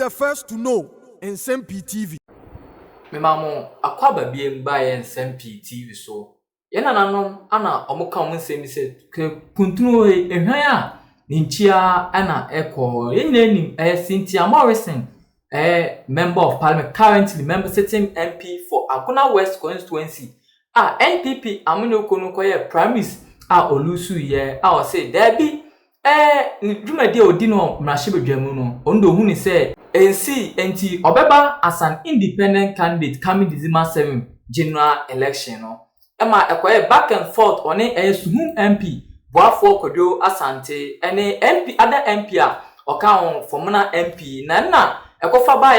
the first to know Nsem-Pii TV. Me mamo akwaba biem ba Nsem-Pii TV so. Yena nanom ana omuka nsemi se kuntunu ehwan a ninchia ana eko yenenim Cynthia Morrison member of parliament, currently member sitting MP for Aguna West constituency. NPP amunoko no koye promise olusu ye o say there be dwumade odi no mrahye no ondo hu ni say enti obeba as an independent candidate coming December 7 general election no ema ekoye back and forth oni suhum MP boafo kodo asante ene MP other MP oka on former MP na ekofa ba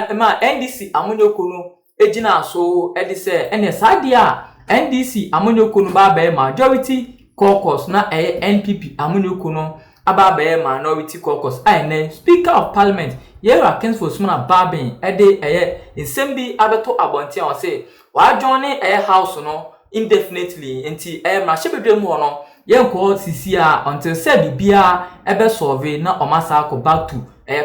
ema NDC amunoko no ejina so edi say ene sadia NDC amunoko no ba majority caucus na NPP amunoko no aba minority caucus ene speaker of parliament yera kens for smana babin ede Nsem-Pii abeto abonti an say wa join house no indefinitely enti mrahye mu no yenko sisia until say bibia ebe solve na omasa ko back to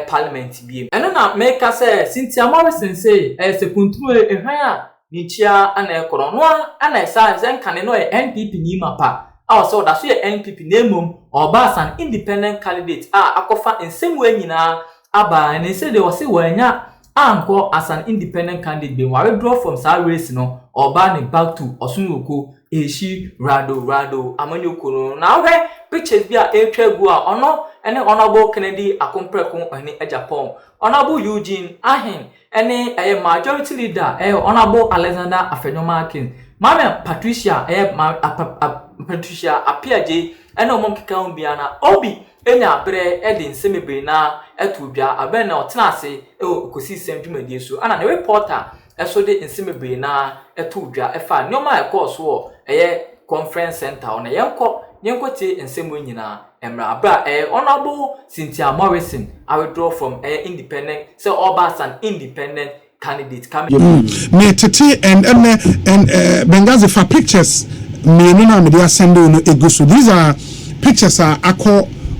parliament biem eno na make say Cynthia Morrison say sekuntu ehwan a nichia ana ekoro no ana esa zenkane no NPP ni mapa so that so NPP name oba as an independent candidate akofa Nsem-Pii nyina aba and say they was say wanya anko as an independent candidate be withdraw from that race no oba ne back to osunuoko eshi rado amanyoko no na hwe pictures bi etwagu ono ene honorable Kennedy akompreko ene Japan honorable Eugene Ahen ene majority leader honorable Alexander Afenyomakin mama Patricia Patricia Apiaje ene omom keka bia na obi enya abre ede Nsem-Pii na etubia aben na otenase kosi semdwumadi so ana na reporter eso de Nsem-Pii na etubia efa nyoma ekoso conference center ona yenko tie Nsem-Pii nyina emra abra honorable Cynthia Morrison I withdraw from independent so obas an independent candidate coming me tete and Bengazi for pictures me no na me dey send no egusu. These are pictures are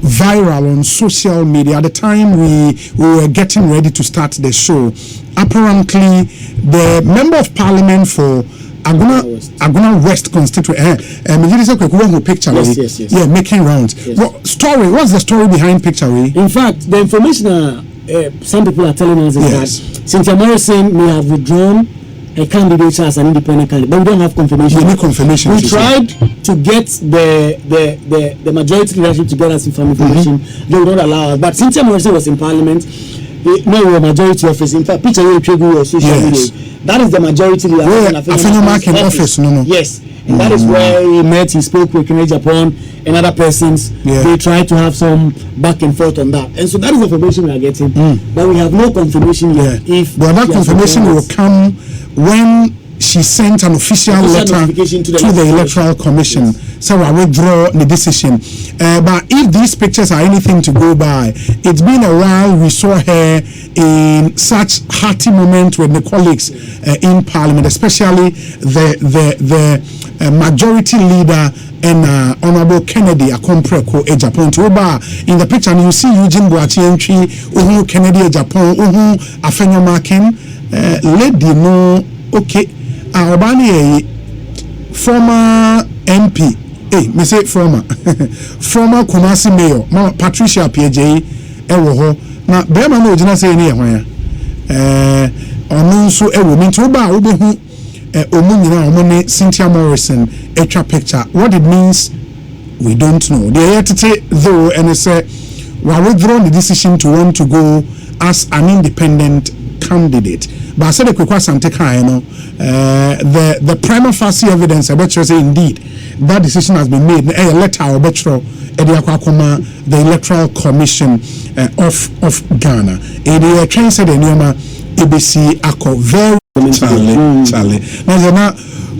viral on social media. At the time we were getting ready to start the show, apparently the member of parliament for Aguna West constituency picture yes. Yeah, making rounds. Yes. What's the story behind picture? In fact, the information some people are telling us is that Cynthia Morrison may have withdrawn a candidate as an independent candidate, but we don't have confirmation. Any confirmation? We tried to get the majority leadership to get us information. They would not allow us. But Cynthia Morrison was in parliament. No majority office. In fact, picture you social media. That is the majority leader. Office. No. Yes. And that is where he met, he spoke with Kennedy Japan and other persons. Yeah. They tried to have some back and forth on that. And so that is the information we are getting. But we have no confirmation yet. But that confirmation will come when she sent an official letter to the Electoral Commission. So I withdraw the decision. But if these pictures are anything to go by, it's been a while we saw her in such hearty moments with the colleagues in Parliament, especially the majority leader and Honorable Kennedy Akompreko Japan. In the picture, you see Eugene Boachientri, Kennedy Japan, Afenyomakin, lady no okay. Albani former MP, me say former Kumasi Mayor, Patricia PJ, ewo na bema no jina say ni ehwan ono nso ewo mi to ba obehu omu nyina omone Cynthia Morrison extra picture. What it means we don't know. They yet though and say we withdraw the decision to want to go as an independent candidate. But I said the the prima facie evidence I bet you say indeed that decision has been made. A letter I bet you the Electoral Commission of Ghana. A train said in Yoma ABC Ako very Charlie. Now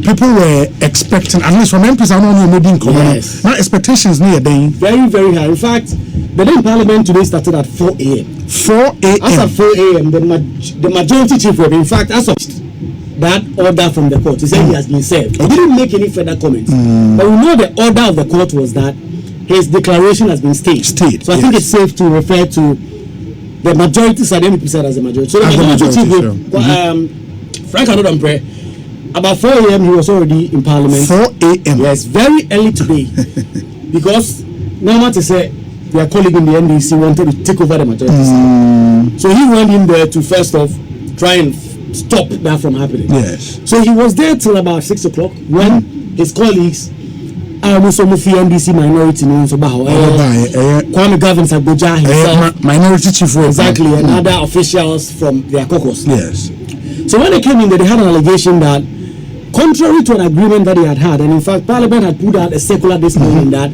people were expecting, at least from MPs, I don't know maybe in common. Now expectations near day very, very high. In fact, the day Parliament today started at 4 a.m. 4 a.m. As at 4 a.m., the majority chief whip, in fact, as of that order from the court, he said he has been served. He didn't make any further comments. But we know the order of the court was that his declaration has been staged. So I think it's safe to refer to the majority side, MPP side as the majority. So the majority vote, Frank Anodampre, about 4 a.m. he was already in Parliament. 4 a.m. Yes, very early today, because no matter say their colleague in the NDC wanted to take over the majority side. So he went in there to first off try and stop that from happening. Yes. So he was there till about 6 o'clock when his colleagues, Musomufi NDC minority, Kwame Gavin Sagboja himself, minority chief, exactly, and other officials from their caucus. Yes. So when they came in, they had an allegation that, contrary to an agreement that they had, and in fact, Parliament had put out a circular this morning that,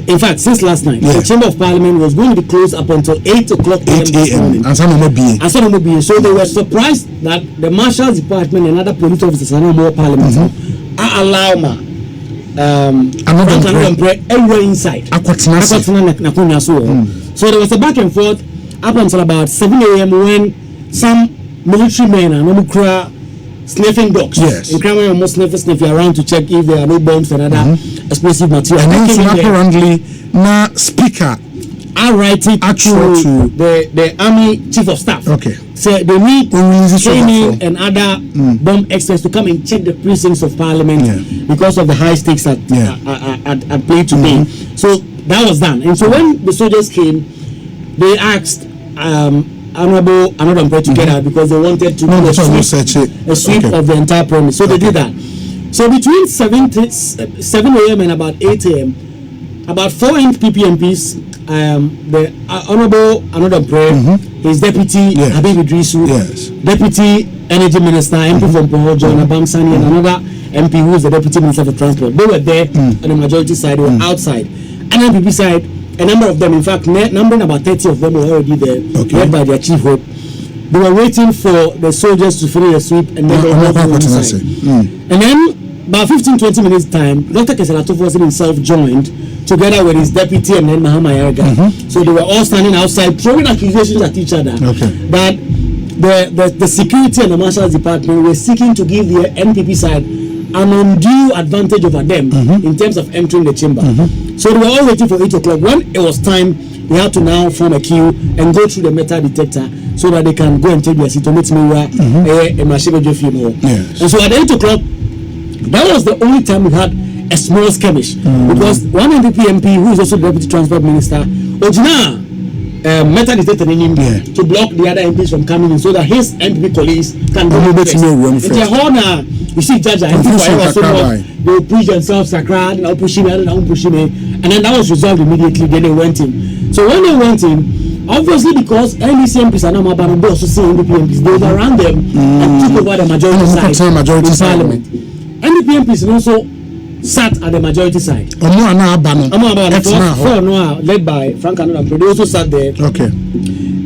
in fact, since last night, the Chamber of Parliament was going to be closed up until 8 o'clock a.m. this morning. And some of them So they were surprised that the Marshal's Department and other police officers and more Parliament are allowed everywhere inside. So there was a back and forth up until about 7 a.m. when some military men and sniffing dogs. Yes. And crime almost sniffing around to check if there are no bombs and other explosive material. And then apparently, now speaker are writing to the army chief of staff. Okay. So they need training and other bomb experts to come and check the precincts of Parliament because of the high stakes at play today. So that was done. And so when the soldiers came, they asked Honorable Anodampre to get out because they wanted to do a sweep of the entire premise. So they did that. So between 7 a.m. and about 8 a.m., about 4 NPP MPs, the Honorable Anodampre, his deputy Habib Idrisu, deputy energy minister, MP from Poho, John Abamsani, and another MP who is the deputy minister for transport. They were there on the majority side, they were outside. And NPP side, a number of them, in fact, numbering about 30 of them were already there, led by their chief whip. They were waiting for the soldiers to finish the sweep and then they were moving inside. And then, about 15-20 minutes time, Dr. Keselatofo himself joined together with his deputy and then Mahama Yarega. So they were all standing outside throwing accusations at each other that the security and the Marshal's Department were seeking to give the NPP side an undue advantage over them in terms of entering the chamber. So they were all waiting for 8 o'clock. When it was time, they had to now form a queue and go through the metal detector so that they can go and take their seat. And so at 8 o'clock, that was the only time we had a small skirmish because one NPP MP, who is also the deputy transport minister, Ojina metal detector in him to block the other MPs from coming in so that his MPP colleagues can go first. You see, Judge, they will push themselves, Sakra, and I'll push him, and I'll push him, and then that was resolved immediately. Then they went in. So when they went in, obviously because NDC MPs are not my but also see NDP MPs, they overran them and took over the majority side in Parliament. NDP MPs also sat at the majority side. Led by Frank Anodampre, they also sat there. Okay.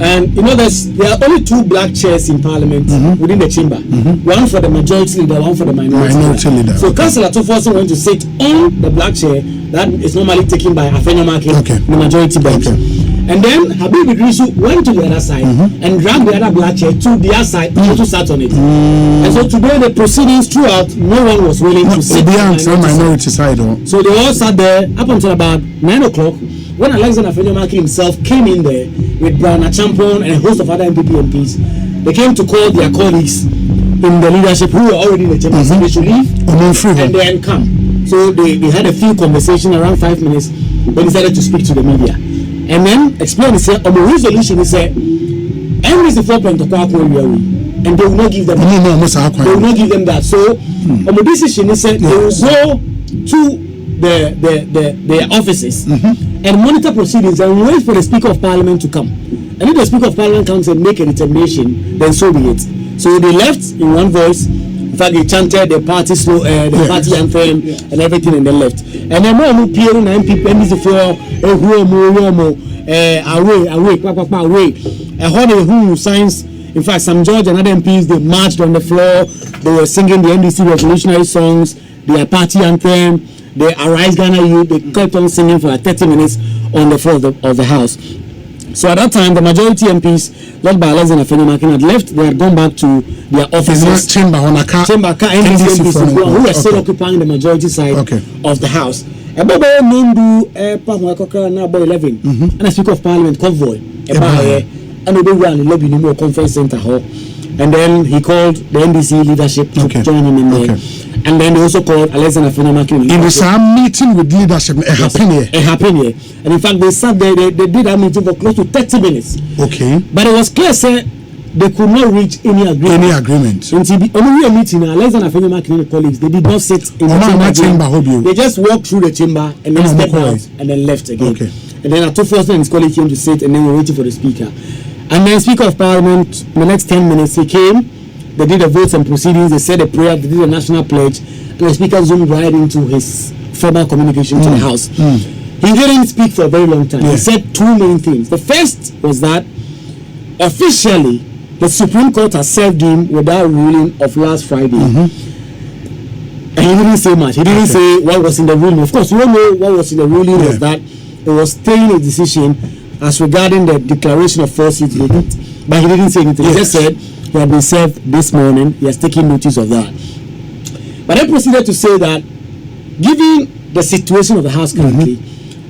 And you know, there are only 2 black chairs in Parliament within the chamber. One for the majority leader, one for the minority leader. So Councillor Atofo went to sit on the black chair that is normally taken by Afenyomakin, the majority bench. And then Habib Idrisu went to the other side and dragged the other black chair to their side and also sat on it. And so today the proceedings throughout, no one was willing to sit on the minority side. So they all sat there up until about 9 o'clock. When Alexander Afenyomakin himself came in there with Brian Achampon and a host of other NPP MPs, they came to call their colleagues in the leadership who were already in the chamber, so they should leave and then come. So they had a few conversations around 5 minutes. They decided to speak to the media and then explain. He said, "On the resolution, he said, NDC 4.2 and they will not give them. They will not give them that. So on the decision, he said they will go to the offices and monitor proceedings and wait for the Speaker of Parliament to come. And if the Speaker of Parliament comes and make a determination, then so be it." So they left in one voice. In fact, they chanted the party party anthem and everything, and they left. And then more people, 9 people, away. Who signs? In fact, some George and other MPs, they marched on the floor. They were singing the NDC revolutionary songs, their party anthem. The Arise Ghana Youth, they kept on singing for 30 minutes on the floor of the House. So at that time, the majority MPs, led by Alexander Afenyomakin, had left. They had gone back to their offices. Chamber NDC MPs who were still occupying the majority side of the House. About 11, and a Speaker of Parliament convoy. and they ran the lobby in the conference center hall. And then he called the NDC leadership to join him in there. And then they also called Alexander Afenyo-Markin. In the meeting with leadership, it happened here. And in fact, they sat there, they did that meeting for close to 30 minutes. Okay. But it was clear, sir, they could not reach any agreement. Until the only meeting, Alexander Afenyo-Markin and the colleagues, they did not sit in the chamber. They just walked through the chamber and then stepped out and then left again. Okay. And then Ato Forster and his colleague came to sit, and then we were waiting for the speaker. And then Speaker of Parliament, in the next 10 minutes, he came, they did the votes and proceedings, they said a prayer, they did a national pledge, and the Speaker zoomed right into his formal communication to the House. He didn't speak for a very long time. He said two main things. The first was that officially, the Supreme Court has served him with that ruling of last Friday. And he didn't say much. He didn't say what was in the ruling. Of course, we all know what was in the ruling was that it was staying a decision as regarding the declaration of 4 seats vacant, but he didn't say anything. He just said he had been served this morning. He has taken notice of that. But then proceeded to say that, given the situation of the House currently,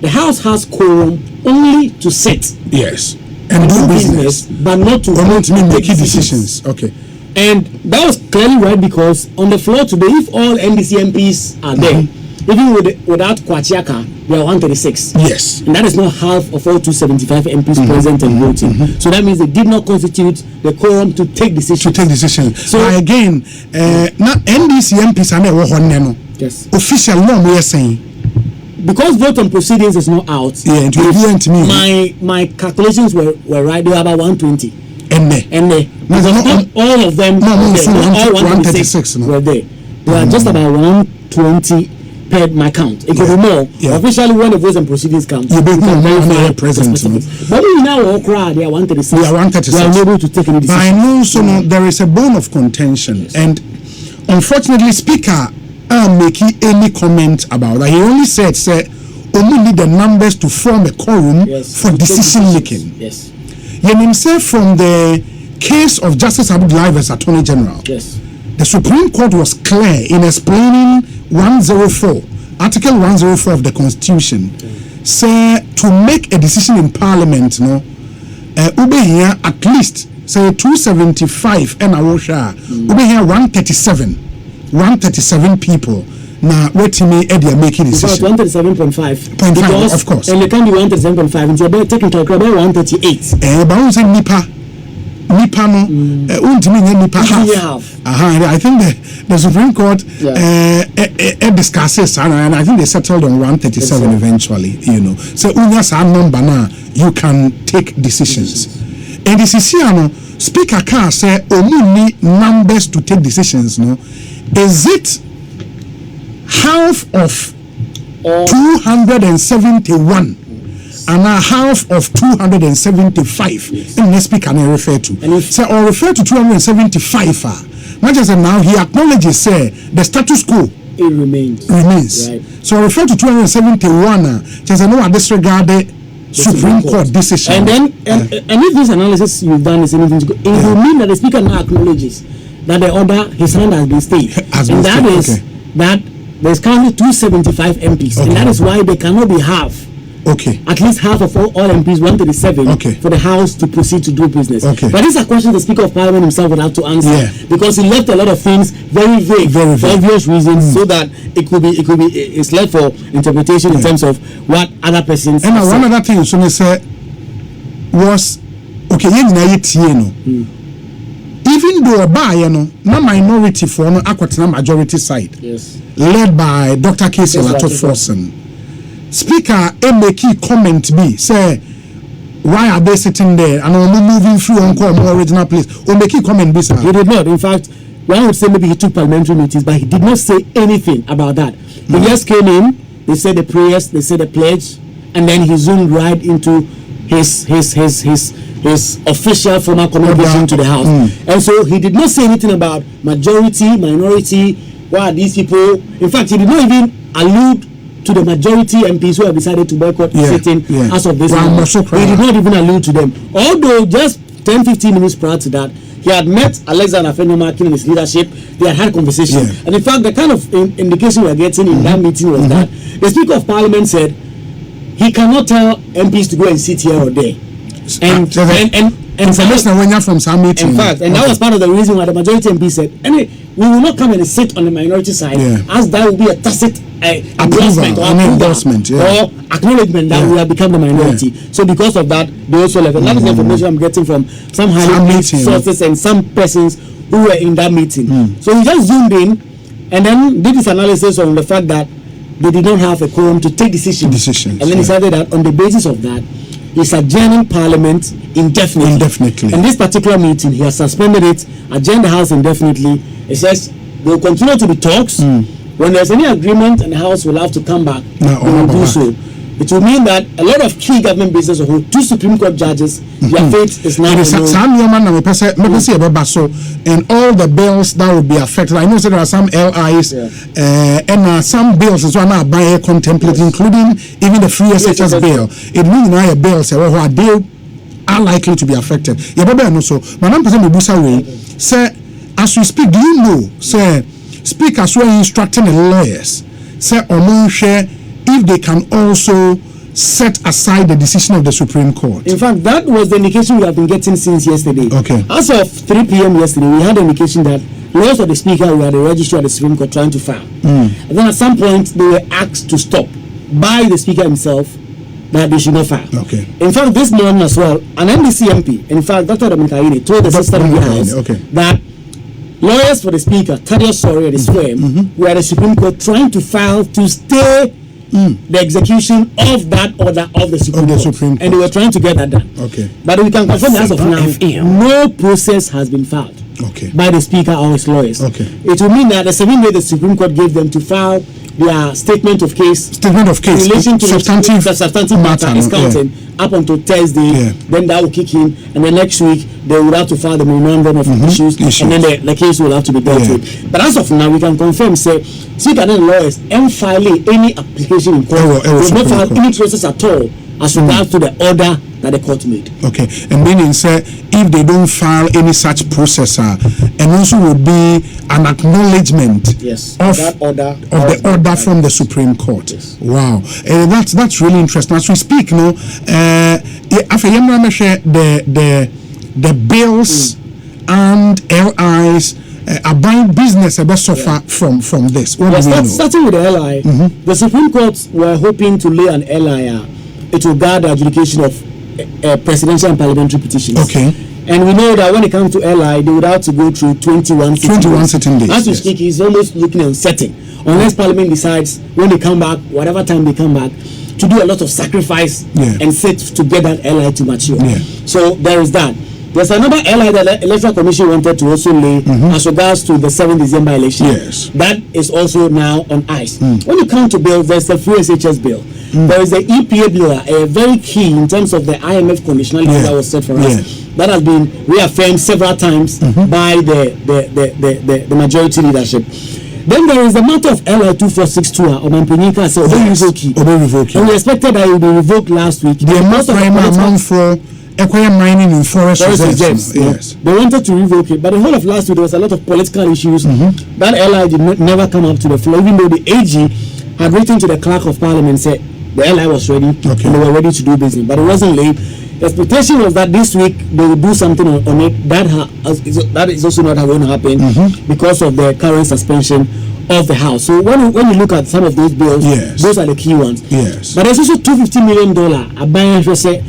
the House has quorum only to sit. Yes. And do business, but not to make decisions. Okay. And that was clearly right, because on the floor today, if all NDC MPs are there, even without Kwachiaka, they are 136. Yes. And that is not half of all 275 MPs present and voting. So that means they did not constitute the quorum to take decisions. So again, now NDC MPs are never yes. Official law we are saying. Because vote on proceedings is not out. Yeah, my calculations were right. They were about 120. And not all of them. All 136 were there. They are just about 120 per my count. It could be more. Officially, when the votes and proceedings come, you be more present. But we now all cry. They are 136. They are 136. They are able to take any decision. But I know so there is a bone of contention, and unfortunately, Speaker making any comment about that. He only said only need the numbers to form a quorum for decision making. Yes. Himself from the case of Justice Abdullahi as Attorney General. Yes. The Supreme Court was clear in explaining 104, Article 104 of the Constitution, say to make a decision in Parliament, ube here at least say 275 and ube here 137 people. Now, what me Eddie making decision? 137.5. Of course. And they can be 137.5. It's about taking to about 138. But who say Nipa no, Nipa half. I think the Supreme Court discusses and I think they settled on 137 eventually. So unya sa number now you can take decisions. And this is here Speaker can say only numbers to take decisions. No, is it half of 271? And a half of 275. And the speaker can refer to. And if or refer to 275. Not just now he acknowledges the status quo. It remains. Right. So refer to 271. Just no disregard the Supreme Court decision. And then and if this analysis you've done is anything to go, it will mean that the speaker now acknowledges that the order his hand has been stayed. That there's currently 275 MPs, and that is why they cannot be half. At least half of all MPs, 137, for the House to proceed to do business. But these are questions the Speaker of Parliament himself would have to answer, because he left a lot of things very vague for obvious reasons, so that it's left for interpretation in terms of what other persons. And one other thing, so they say was even though no minority for no majority side, led by Dr. Casey Forson. Speaker make comment be say why are they sitting there and only moving through on more original place? Or make comment be sir. He did not. In fact, one would say maybe he took parliamentary meetings, but he did not say anything about that. He just came in, they said the prayers, they said the pledge, and then he zoomed right into his official formal communication to the House. And so he did not say anything about majority, minority, why are these people. In fact, he did not even allude to the majority MPs who have decided to boycott sitting as of this moment. He did not even allude to them. Although just 10-15 minutes prior to that, he had met Alexander Afenyo-Markin in his leadership. They had conversation. And in fact, the kind of indication we are getting in that meeting was that the Speaker of Parliament said he cannot tell MPs to go and sit here or there. And information when you're from some meeting. In fact, and that was part of the reason why the majority MP said, anyway, we will not come and sit on the minority side, as that will be a tacit endorsement or endorsement or acknowledgement that we have become the minority. So because of that, they also left. And that is the information I'm getting from some highly paid sources and some persons who were in that meeting. So he just zoomed in and then did his analysis on the fact that they did not have a quorum to take decisions. And then he decided that on the basis of that, he's adjourning Parliament indefinitely. And this particular meeting, he has suspended it, adjourned the House indefinitely. It says there will continue to be talks. When there's any agreement, and the House will have to come back, they will do so. It will mean that a lot of key government business, or 2 Supreme Court judges, their fate is now and all the bills that will be affected. I know that there are some LIs and some bills as well now by contemplating, including even the free SHS bill. It means now a bill say they are likely to be affected. So, Madam President Busawe, say as we speak, do you know, say speak as well instructing the lawyers, say share if they can also set aside the decision of the Supreme Court. In fact, that was the indication we have been getting since yesterday. Okay. As of 3 p.m. yesterday, we had an indication that lawyers of the Speaker were at the registry of the Supreme Court trying to file. And then at some point, they were asked to stop by the Speaker himself that they should not file. Okay. In fact, this morning as well, an NDC MP, in fact, Dr. Dominikaini told the Sister of the House that lawyers for the Speaker, Thaddeus Sori and his firm, were at the Supreme Court trying to file to stay the execution of that order of the Supreme Court. And they were trying to get that done. Okay. But we can confirm as of now, no process has been filed by the Speaker or his lawyers. It will mean that the 7 days the Supreme Court gave them to file their statement of case in relation to substantive matter is counting up until Thursday. Then that will kick in, and then next week they will have to file the memorandum of issues, and then the case will have to be dealt with. But as of now, we can confirm, say, Speaker and lawyers and filing any application in court, they will not file any process at all as regards to the order that the court made. Okay, and meaning, sir, if they don't file any such processor, and also would be an acknowledgement of the order from the Supreme Court. Wow, that's really interesting. As we speak, no, the bills and LIs are buying business about suffer from this. Starting with the LI, the Supreme Court were hoping to lay an LI. It will guard the adjudication of presidential and parliamentary petitions. Okay. And we know that when it comes to LI, they would have to go through 21 sitting days. As we speak, he's almost looking uncertain. Unless Parliament decides when they come back, whatever time they come back, to do a lot of sacrifice and sit to get that LI to mature. So there is that. There's another LI that the Electoral Commission wanted to also lay as regards to the 7th December election. That is also now on ice. When you come to bill, there's the free SHS bill. There is the EPA bill, very key in terms of the IMF conditionality that was set for us. That has been reaffirmed several times by the majority leadership. Then there is the matter of LI 2462 or Mampinika said and we expected that it would be revoked last week. The most amount for acquire mining in forest reserves. They wanted to revoke it, but the whole of last week there was a lot of political issues. That LI did never come up to the floor, even though the AG had written to the Clerk of Parliament and said the LI was ready and they were ready to do business, but it wasn't late. The expectation was that this week they would do something on it. That is also not going to happen because of the current suspension of the House. So when you look at some of those bills, those are the key ones. But there's also $250 million. $250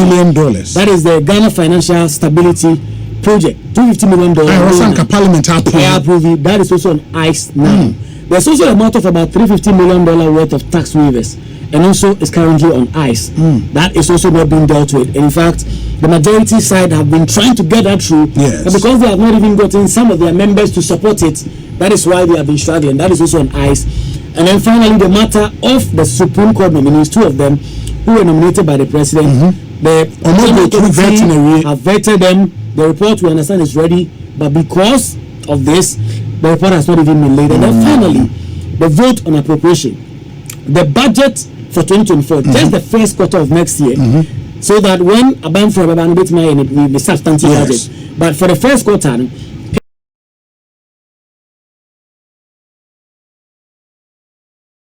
million. That is the Ghana Financial Stability Project. $250 million. That is also on ice now. There's also a amount of about $350 million worth of tax waivers, and also is currently on ice. That is also not being dealt with. In fact, the majority side have been trying to get that through, and because they have not even gotten some of their members to support it, that is why they have been struggling. That is also on ice. And then finally, the matter of the Supreme Court nominees, 2 of them who were nominated by the president, the committee have vetted them. The report, we understand, is ready, but because of this, the report has not even been laid. And then finally, the vote on appropriation, the budget for 2024, just the first quarter of next year, so that when the substantive budget, but for the first quarter,